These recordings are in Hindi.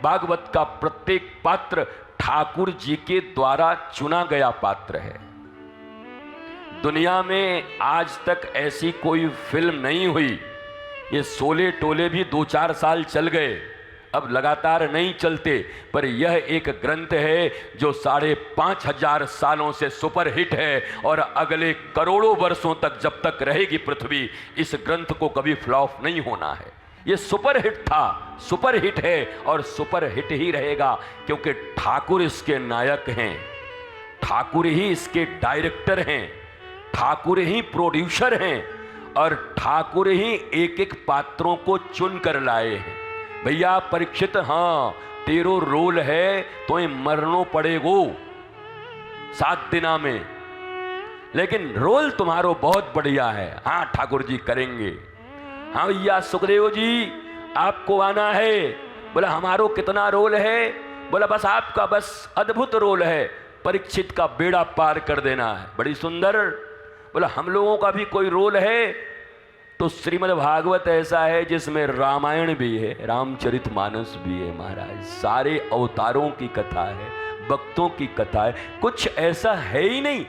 भागवत का प्रत्येक पात्र ठाकुर जी के द्वारा चुना गया पात्र है। दुनिया में आज तक ऐसी कोई फिल्म नहीं हुई। ये शोले टोले भी 2-4 साल चल गए, अब लगातार नहीं चलते, पर यह एक ग्रंथ है जो 5,500 सालों से सुपरहिट है और अगले करोड़ों वर्षों तक जब तक रहेगी पृथ्वी, इस ग्रंथ को कभी फ्लॉप नहीं होना है। ये सुपरहिट था, सुपरहिट है और सुपरहिट ही रहेगा, क्योंकि ठाकुर इसके नायक हैं, ठाकुर ही इसके डायरेक्टर हैं, ठाकुर ही प्रोड्यूसर हैं और ठाकुर ही एक एक पात्रों को चुन कर लाए हैं। भैया परीक्षित, हाँ तेरो रोल है तो ये मरनो पड़ेगो 7 दिना में, लेकिन रोल तुम्हारो बहुत बढ़िया है। हाँ ठाकुर जी करेंगे। हाँ भैया सुखदेव जी आपको आना है। बोला हमारो कितना रोल है? बोला बस आपका बस अद्भुत रोल है, परीक्षित का बेड़ा पार कर देना है। बड़ी सुंदर। बोला हम लोगों का भी कोई रोल है? तो श्रीमद् भागवत ऐसा है जिसमें रामायण भी है, रामचरितमानस भी है महाराज, सारे अवतारों की कथा है, भक्तों की कथा है। कुछ ऐसा है ही नहीं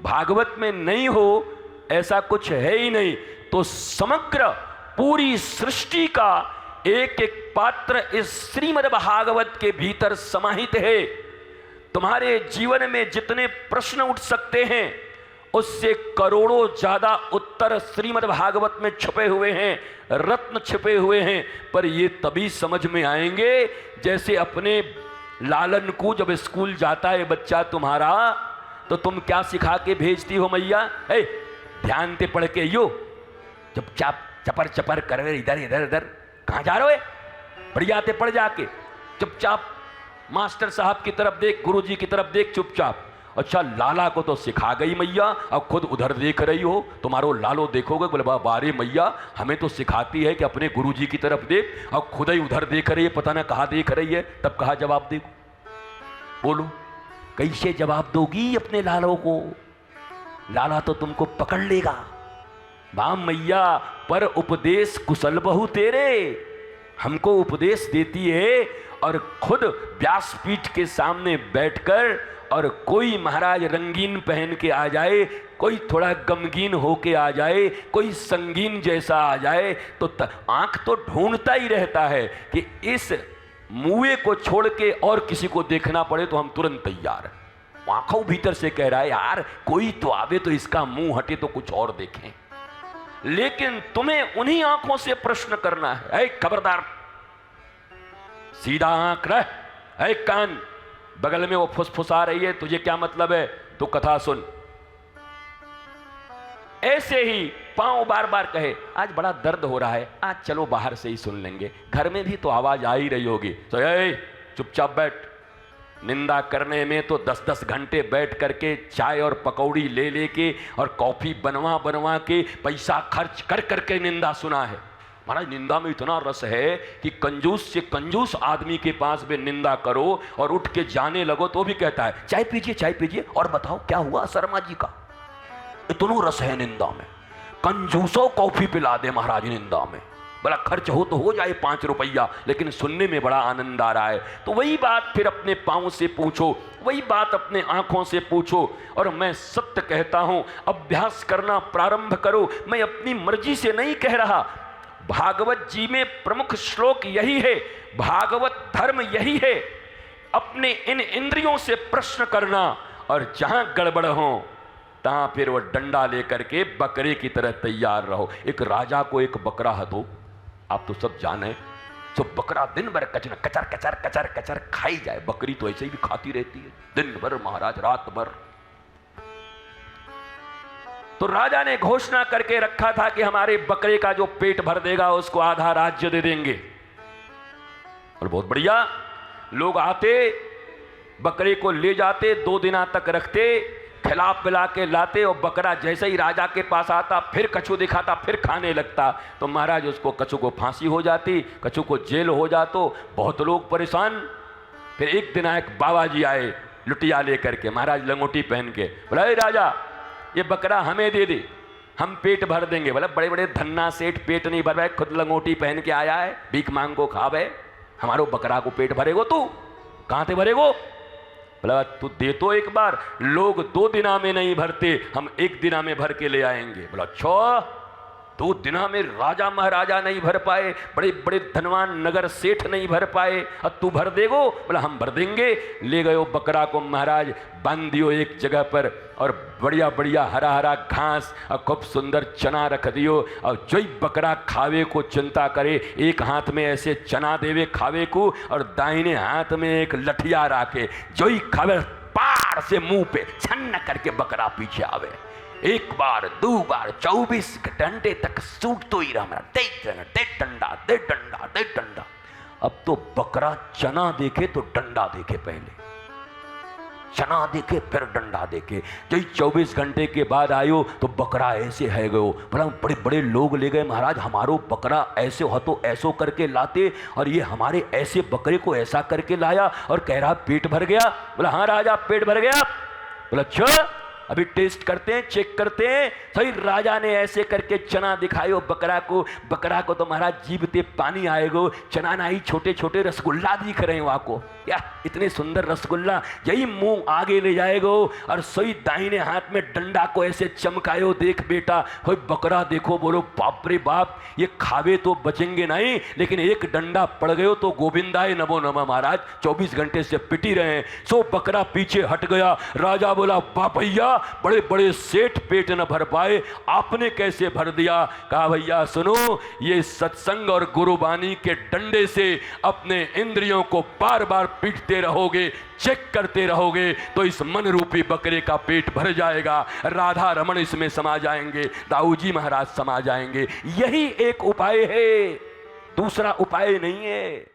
भागवत में नहीं हो, ऐसा कुछ है ही नहीं। तो समग्र पूरी सृष्टि का एक एक पात्र इस श्रीमद् भागवत के भीतर समाहित है। तुम्हारे जीवन में जितने प्रश्न उठ सकते हैं उससे करोड़ों ज्यादा उत्तर श्रीमद् भागवत में छुपे हुए हैं, रत्न छिपे हुए हैं। पर ये तभी समझ में आएंगे जैसे अपने लालन को जब स्कूल जाता है बच्चा तुम्हारा, तो तुम क्या सिखा के भेजती हो मैया? ध्यान से पढ़ के यो, चुपचाप चपर चपर कर रहे इधर इधर इधर, कहाँ जा रहे हो? बढ़िया से पढ़ जाके, चुपचाप मास्टर साहब की तरफ देख, गुरु जी की तरफ देख चुपचाप। अच्छा लाला को तो सिखा गई मैया, अब खुद उधर देख रही हो, तुम्हारो लालो देखोगे बोले बारे मैया हमें तो सिखाती है कि अपने गुरु जी की तरफ देख, और खुद ही उधर देख रही है, पता ना कहाँ देख रही है। तब कहाँ जवाब दे? बोलो कैसे जवाब दोगी अपने लालो को? लाला तो तुमको पकड़ लेगा। बाम मैया पर उपदेश कुशल बहु तेरे, हमको उपदेश देती है और खुद व्यासपीठ के सामने बैठकर, और कोई महाराज रंगीन पहन के आ जाए, कोई थोड़ा गमगीन होके आ जाए, कोई संगीन जैसा आ जाए, तो आंख तो ढूंढता ही रहता है कि इस मुए को छोड़ के और किसी को देखना पड़े तो हम तुरंत तैयार। आंखों भीतर से कह रहा है यार कोई तो आवे तो इसका मुंह हटे तो कुछ और देखें। लेकिन तुम्हें उन्हीं आंखों से प्रश्न करना है। खबरदार, सीधा आंख रह, है कान, बगल में वो फुसफुसा रही है, तुझे क्या मतलब है? तो कथा सुन। ऐसे ही पांव बार बार कहे आज बड़ा दर्द हो रहा है, आज चलो बाहर से ही सुन लेंगे, घर में भी तो आवाज आ ही रही होगी, तो चुपचाप बैठ। निंदा करने में तो 10-10 घंटे बैठ करके चाय और पकौड़ी ले लेके और कॉफी बनवा बनवा के पैसा खर्च कर करके निंदा सुना है। महाराज निंदा में इतना रस है कि कंजूस से कंजूस आदमी के पास भी निंदा करो और उठ के जाने लगो तो भी कहता है चाय पीजिए और बताओ क्या हुआ शर्मा जी का। इतना रस है निंदा में। कंजूसों कॉफी पिला दे महाराज निंदा में, बड़ा खर्च हो तो हो जाए 5 रुपया, लेकिन सुनने में बड़ा आनंद आ रहा है। तो वही बात फिर अपने पाँव से पूछो, वही बात अपने आंखों से पूछो। और मैं सत्य कहता हूं, अभ्यास करना प्रारंभ करो। मैं अपनी मर्जी से नहीं कह रहा, भागवत जी में प्रमुख श्लोक यही है, भागवत धर्म यही है। अपने इन इंद्रियों से प्रश्न करना, और जहां गड़बड़ हो तहां फिर वो डंडा लेकर के बकरे की तरह तैयार रहो। एक राजा को एक बकरा हतो, आप तो सब जाने, तो बकरा दिन भर कचर कचर कचर कचर कचर खाई जाए। बकरी तो ऐसे ही भी खाती रहती है दिन भर महाराज, रात भर। तो राजा ने घोषणा करके रखा था कि हमारे बकरे का जो पेट भर देगा उसको आधा राज्य दे देंगे। और बहुत बढ़िया, लोग आते, बकरे को ले जाते, 2 दिन तक रखते, खिला पिला के लाते, और बकरा जैसे ही राजा के पास आता फिर कछू दिखाता, फिर खाने लगता। तो महाराज उसको, कछू को फांसी हो जाती, कछू को जेल हो जातो, बहुत लोग परेशान। फिर एक दिन एक बाबा जी आए लुटिया लेकर के, महाराज लंगोटी पहन के, बोला राजा ये बकरा हमें दे दे, हम पेट भर देंगे। बोला बड़े बड़े धन्ना सेठ पेट नहीं भर रहे, खुद लंगोटी पहन के आया है, भीख मांग को खावे। हमारो बकरा को पेट भरेगो तू? कहां से भरेगो? बोला तू दे तो एक बार, लोग 2 दिना में नहीं भरते, हम 1 दिना में भर के ले आएंगे। बोला अच्छा, 2 दिना में राजा महाराजा नहीं भर पाए, बड़े बड़े धनवान नगर सेठ नहीं भर पाए, और तू भर देगो? बोला हम भर देंगे। ले गयो बकरा को महाराज, बांध दियो एक जगह पर, और बढ़िया बढ़िया हरा हरा घास और खूब सुंदर चना रख दियो, और जो ही बकरा खावे को चिंता करे, एक हाथ में ऐसे चना देवे खावे को, और दाहिने हाथ में एक लठिया राखे, जो ही खावे पार से मुंह पे छन्न करके बकरा पीछे आवे। 1 बार 2 बार 24 घंटे तक सूट तो ही रहा, दे डंडा दे डंडा दे डंडा। अब तो बकरा चना देखे तो डंडा देखे, पहले चना देखे फिर डंडा देखे। जो 24 घंटे के बाद आयो तो बकरा ऐसे है गयो। बड़ा बड़े बड़े लोग ले गए, महाराज हमारो बकरा ऐसे हो तो ऐसो करके लाते, और ये हमारे ऐसे बकरे को ऐसा करके लाया, और कह रहा पेट भर गया। बोला हाँ राजा पेट भर गया। बोला अच्छा अभी टेस्ट करते हैं, चेक करते हैं। सही राजा ने ऐसे करके चना दिखायो बकरा को तो महाराज जीभते पानी आएगो। चना ना ही छोटे छोटे रसगुल्ला दिख रहे हैं वहां को, क्या इतने सुंदर रसगुल्ला। यही मुंह आगे ले जाएगो, और सही दाहिने हाथ में डंडा को ऐसे चमकायो, देख बेटा हो बकरा देखो। बोलो बाप रे बाप, ये खावे तो बचेंगे नहीं, लेकिन एक डंडा पड़ गयो तो गोविंदाए नमो नमः। महाराज 24 घंटे से पिटी रहे हैं। सो बकरा पीछे हट गया। राजा बोला बाप भैया, बड़े बड़े सेठ पेट न भर पाए, आपने कैसे भर दिया? कहा भैया सुनो, ये सत्संग और गुरुबानी के डंडे से अपने इंद्रियों को बार बार पीटते रहोगे, चेक करते रहोगे, तो इस मन रूपी बकरे का पेट भर जाएगा। राधा रमन इसमें समा जाएंगे, दाऊ जी महाराज समा जाएंगे। यही एक उपाय है, दूसरा उपाय नहीं है।